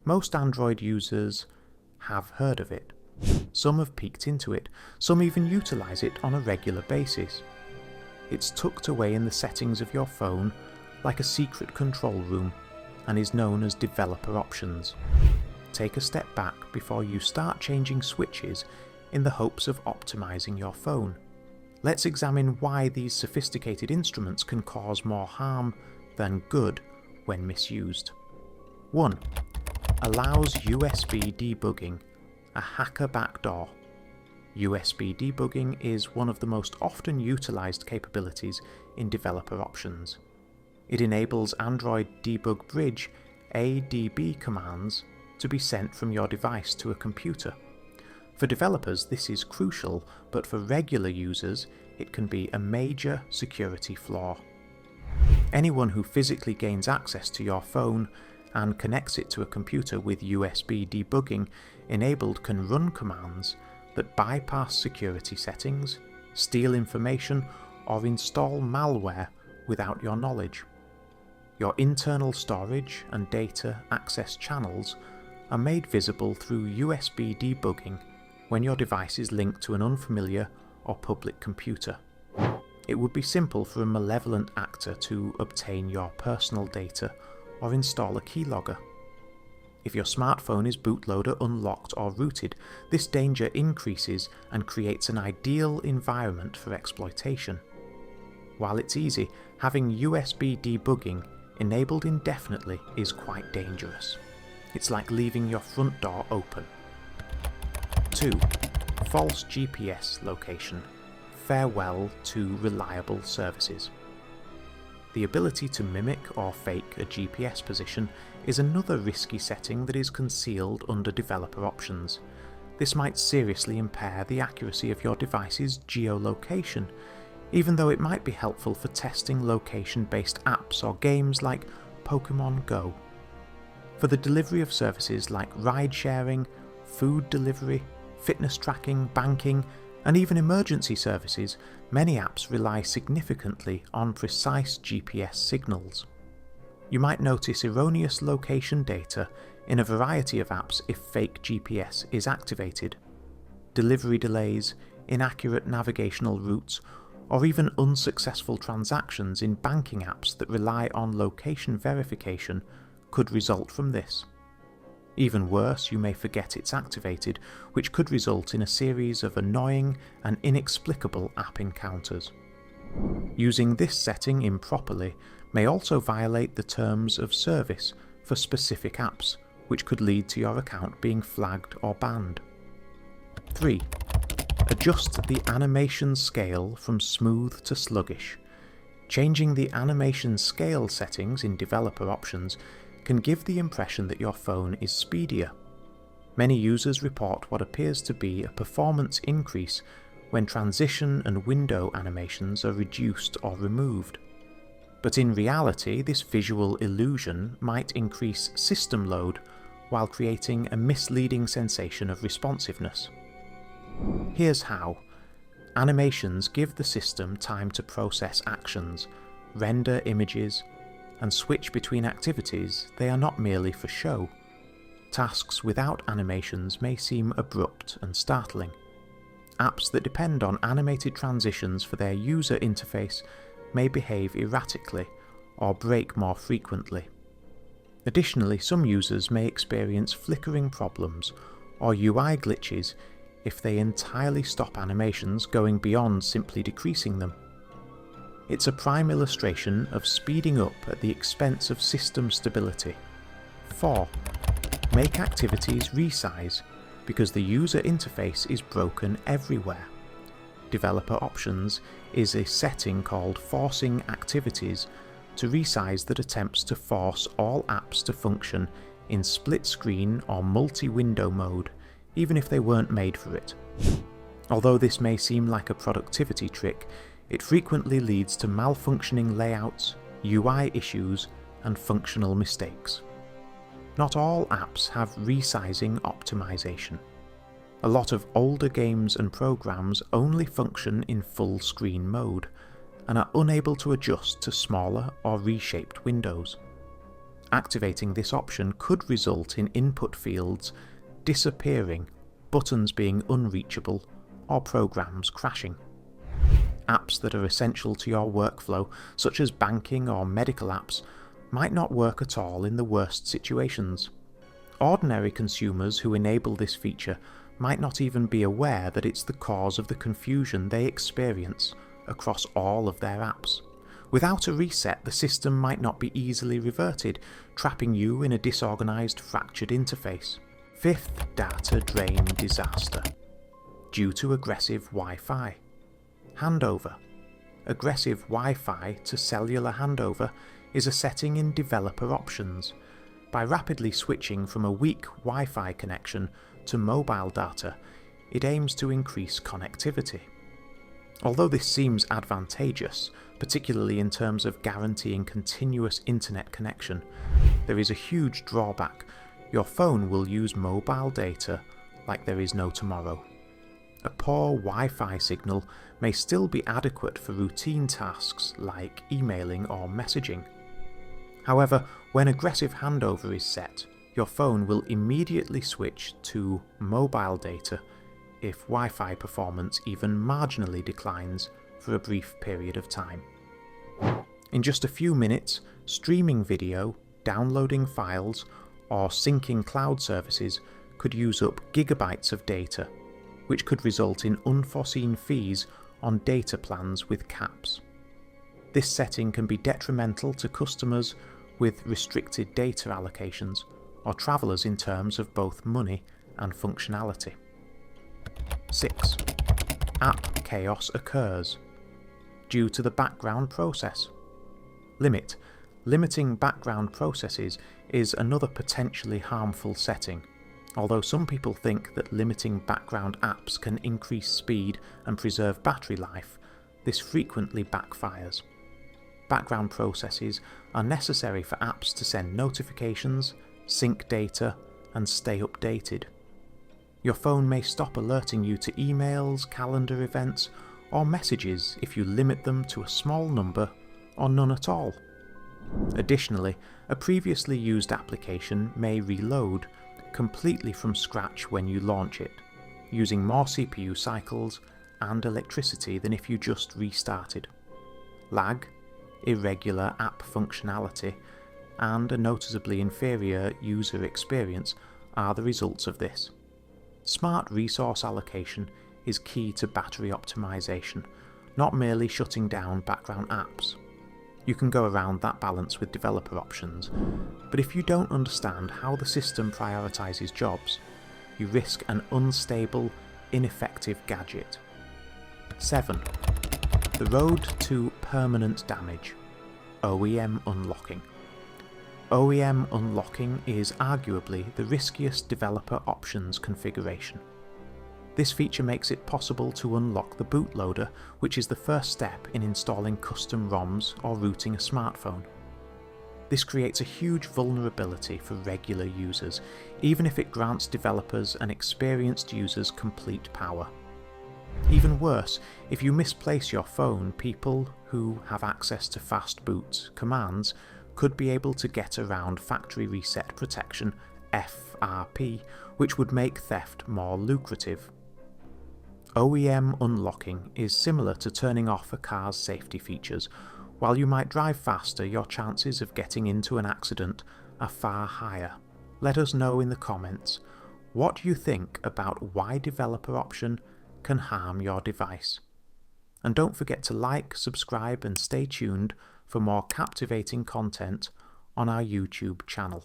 Most Android users have heard of it. Some have peeked into it, some even utilise it on a regular basis. It's tucked away in the settings of your phone like a secret control room and is known as developer options. Take a step back before you start changing switches in the hopes of optimising your phone. Let's examine why these sophisticated instruments can cause more harm than good when misused. 1. Allows USB debugging, a hacker backdoor. USB debugging is one of the most often utilised capabilities in developer options. It enables Android Debug Bridge ADB commands to be sent from your device to a computer. For developers this is crucial, but for regular users it can be a major security flaw. Anyone who physically gains access to your phone and connects it to a computer with USB debugging enabled can run commands that bypass security settings, steal information, or install malware without your knowledge. Your internal storage and data access channels are made visible through USB debugging when your device is linked to an unfamiliar or public computer. It would be simple for a malevolent actor to obtain your personal data or install a keylogger. If your smartphone is bootloader unlocked or rooted, this danger increases and creates an ideal environment for exploitation. While it's easy, having USB debugging enabled indefinitely is quite dangerous. It's like leaving your front door open. 2. False GPS location. Farewell to reliable services. The ability to mimic or fake a GPS position is another risky setting that is concealed under developer options. This might seriously impair the accuracy of your device's geolocation, even though it might be helpful for testing location-based apps or games like Pokemon Go. For the delivery of services like ride-sharing, food delivery, fitness tracking, banking, and even emergency services, many apps rely significantly on precise GPS signals. You might notice erroneous location data in a variety of apps if fake GPS is activated. Delivery delays, inaccurate navigational routes, or even unsuccessful transactions in banking apps that rely on location verification could result from this. Even worse, you may forget it's activated, which could result in a series of annoying and inexplicable app encounters. Using this setting improperly may also violate the terms of service for specific apps, which could lead to your account being flagged or banned. 3. Adjust the animation scale from smooth to sluggish. Changing the animation scale settings in developer options can give the impression that your phone is speedier. Many users report what appears to be a performance increase when transition and window animations are reduced or removed. But in reality, this visual illusion might increase system load while creating a misleading sensation of responsiveness. Here's how. Animations give the system time to process actions, render images, and switch between activities. They are not merely for show. Tasks without animations may seem abrupt and startling. Apps that depend on animated transitions for their user interface may behave erratically or break more frequently. Additionally, some users may experience flickering problems or UI glitches if they entirely stop animations going beyond simply decreasing them. It's a prime illustration of speeding up at the expense of system stability. 4. Make activities resize because the user interface is broken everywhere. Developer options is a setting called forcing activities to resize that attempts to force all apps to function in split screen or multi-window mode, even if they weren't made for it. Although this may seem like a productivity trick, it frequently leads to malfunctioning layouts, UI issues, and functional mistakes. Not all apps have resizing optimization. A lot of older games and programs only function in full screen mode and are unable to adjust to smaller or reshaped windows. Activating this option could result in input fields disappearing, buttons being unreachable, or programs crashing. Apps that are essential to your workflow, such as banking or medical apps, might not work at all in the worst situations. Ordinary consumers who enable this feature might not even be aware that it's the cause of the confusion they experience across all of their apps. Without a reset, the system might not be easily reverted, trapping you in a disorganized, fractured interface. Fifth data drain disaster. Due to aggressive Wi-Fi. Handover. Aggressive Wi-Fi to cellular handover is a setting in developer options. By rapidly switching from a weak Wi-Fi connection to mobile data, it aims to increase connectivity. Although this seems advantageous, particularly in terms of guaranteeing continuous internet connection, there is a huge drawback. Your phone will use mobile data like there is no tomorrow. A poor Wi-Fi signal may still be adequate for routine tasks like emailing or messaging. However, when aggressive handover is set, your phone will immediately switch to mobile data if Wi-Fi performance even marginally declines for a brief period of time. In just a few minutes, streaming video, downloading files, or syncing cloud services could use up gigabytes of data, which could result in unforeseen fees on data plans with caps. This setting can be detrimental to customers with restricted data allocations, or travellers in terms of both money and functionality. 6. App chaos occurs due to the background process. Limiting background processes is another potentially harmful setting. Although some people think that limiting background apps can increase speed and preserve battery life, this frequently backfires. Background processes are necessary for apps to send notifications, sync data, and stay updated. Your phone may stop alerting you to emails, calendar events, or messages if you limit them to a small number or none at all. Additionally, a previously used application may reload completely from scratch when you launch it, using more CPU cycles and electricity than if you just restarted. Lag, irregular app functionality, and a noticeably inferior user experience are the results of this. Smart resource allocation is key to battery optimization, not merely shutting down background apps. You can go around that balance with developer options, but if you don't understand how the system prioritizes jobs, you risk an unstable, ineffective gadget. 7. The road to permanent damage. OEM unlocking. OEM unlocking is arguably the riskiest developer options configuration. This feature makes it possible to unlock the bootloader, which is the first step in installing custom ROMs or rooting a smartphone. This creates a huge vulnerability for regular users, even if it grants developers and experienced users complete power. Even worse, if you misplace your phone, people who have access to fast boot commands could be able to get around factory reset protection (FRP), which would make theft more lucrative. OEM unlocking is similar to turning off a car's safety features. While you might drive faster, your chances of getting into an accident are far higher. Let us know in the comments what you think about why developer option can harm your device. And don't forget to like, subscribe and stay tuned for more captivating content on our YouTube channel.